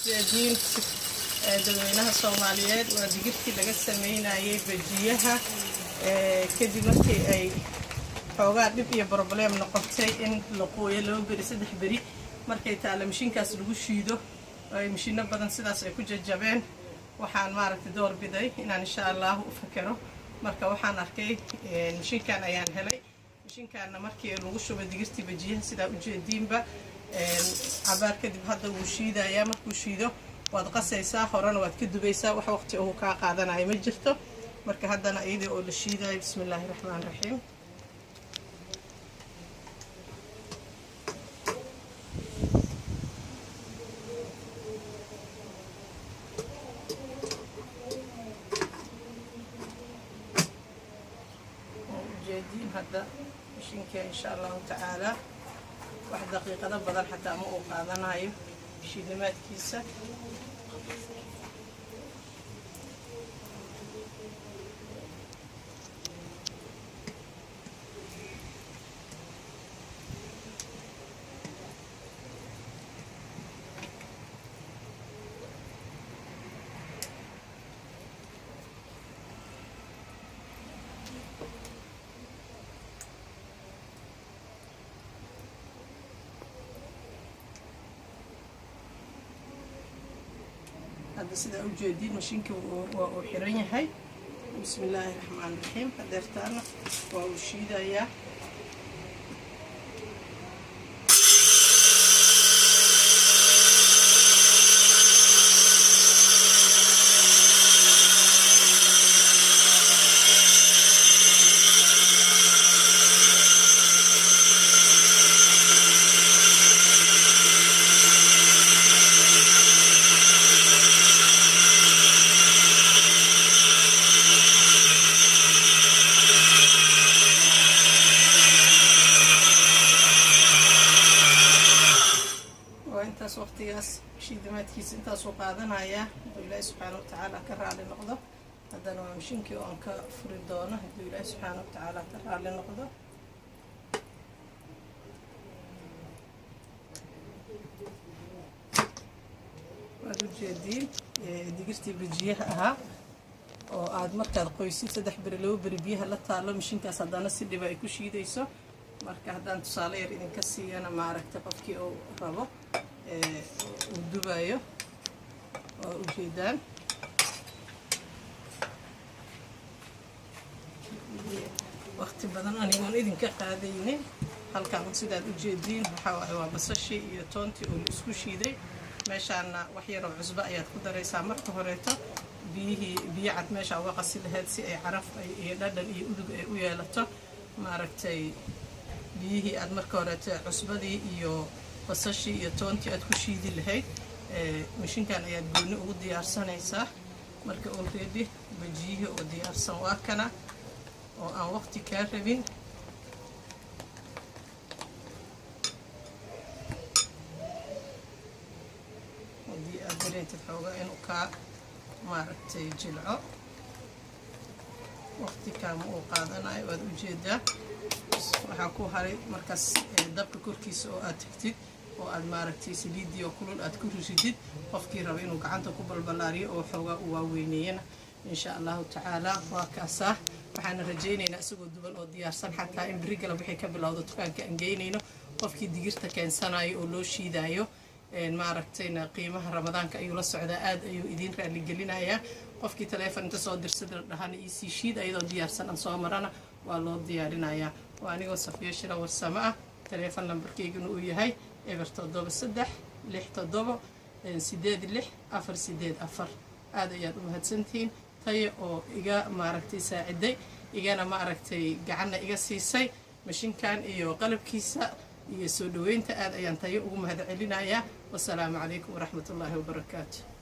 جايين dadweynaha Soomaaliyeed waa digirtii laga sameynayay bajiyaha kadib markii ay xoogaa dib iyo problem noqotay in la qooyo loo bari 3 bari markay taala mishiinkaas lagu shiido ay mishiino badan sidaas ay ku jajabeen waxaan maaragtay door biday inaan insha Allah u fakaro marka waxaan arkay mishiinkan ayaan helay mishiinkaana markii lagu shubay digirtii bajiyaha sida u jeediinba abaar kadib hadda uu shiidaya markuu shiido waad qasaysaa horana waad ka dubaysaa wax waqti oo ka qaadanayo ma jirto marka haddana iyadoo oo la shiidayo bismillaahir rahmaanir rahiim جديد هذا مشينك إن شاء الله تعالى واحد دقيقة بدل حتى ما أقعدنا هاي شيلمات كيسة هذا سيدا أوجدين ماشينك وحريني هاي بسم الله الرحمن الرحيم قدرتنا وأشيدا يا intaas waqtigaas shiidamaadkiisa intaas oo qaadanaya Ilaahay subhanahu wa ta'ala ka raali noqdo hadana waa mishiinkii oo aan ka furi doono Ilaahay subhanahu wa ta'ala ka raali noqdo waad u jeediin digirtii bajiyaha ahaa oo aad markaad qoysid 3 bari 2 bari biyaha la taalo mishiinkaas hadana si dhib ay ku shiidayso marka hadaan tusaale yar idinka siiyana ma aragtay qofkii oo rabo ودبايو وجيدان وقت بدن أنا يقول إذن كقاعدين هل كان سيدات وجيدين وحوا بصشي يتونتي والإسكوشي دي ماشي أنا وحيرة عزباء يتقدر يسامر كهريته بيعت ماشي وقصي لهذا أي عرف أي لدن أي أدب أي ويالته ما ركتي بيه أدمر كهريته عزبدي يو basashii iyo toontii aad ku shiidi lahayd mishiinkan ayaad gooni ugu diyaarsanaysaa marka already bajiyaha oo diyaarsan waa kana oo aan waqti ka rabin hadii aad dareentid xoogaa inuu ka maaragtay jilco waqti kaama uu qaadanayo waad u jeedaa waxaa ku haray markaas dabka korkiisa oo aad tagtid oo aad maaragtay saliidii oo kulul aad ku risidid qofkii raba inuu gacanta ku balbalaariyo oo xoogaa u waaweynayna insha Allah ta'ala waa kaasa waxaan rajaynaynaa isagoo duban oo diyaarsan xataa in bariga la wixii ka bilowdo dukaanka aan geynayno qofkii digirta keensanayo oo loo shiidayo maaragtayna qiimaha ramadaanka ayuu la socdaa aad ayuu idin raali gelinayaa qofkii telefoon inta soo dirsada dhahana EC sheet ayadoo diyaarsan aan soo marana waa loo diyaarinayaa waa anigoo Safiya Shira warsamo ah telefoon numberkeyguna uu yahay eber 73 67 484 aad ayaad u mahadsantihiin tayo oo iga maaragtay saaciday igana maaragtay gacanna iga siisay mashiinkan iyo qalabkiisa iyo soo dhaweynta aad ayaan tayo ugu mahad celinayaa wassalaamu calaykum waraxmatullaahi wabarakaatuh